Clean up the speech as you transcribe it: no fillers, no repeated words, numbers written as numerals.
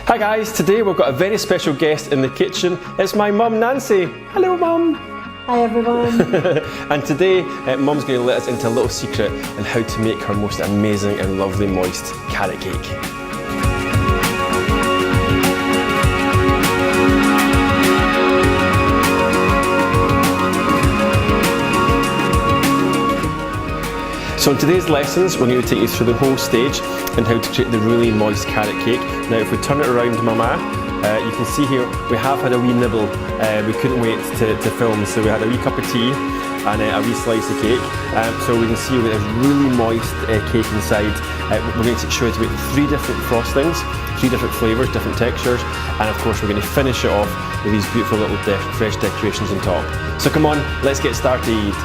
Hi guys, today we've got a very special guest in the kitchen. It's my mum Nancy. Hello mum. Hi everyone. And today mum's going to let us into a little secret on how to make her most amazing and lovely moist carrot cake. So in today's lessons, we're going to take you through the whole stage and how to create the really moist carrot cake. Now if we turn it around Mama, you can see here we have had a wee nibble. We couldn't wait to film, so we had a wee cup of tea and a wee slice of cake. So we can see we've got a really moist cake inside. We're going to show you how to make 3 different frostings, 3 different flavours, different textures, and of course we're going to finish it off with these beautiful little fresh decorations on top. So come on, let's get started.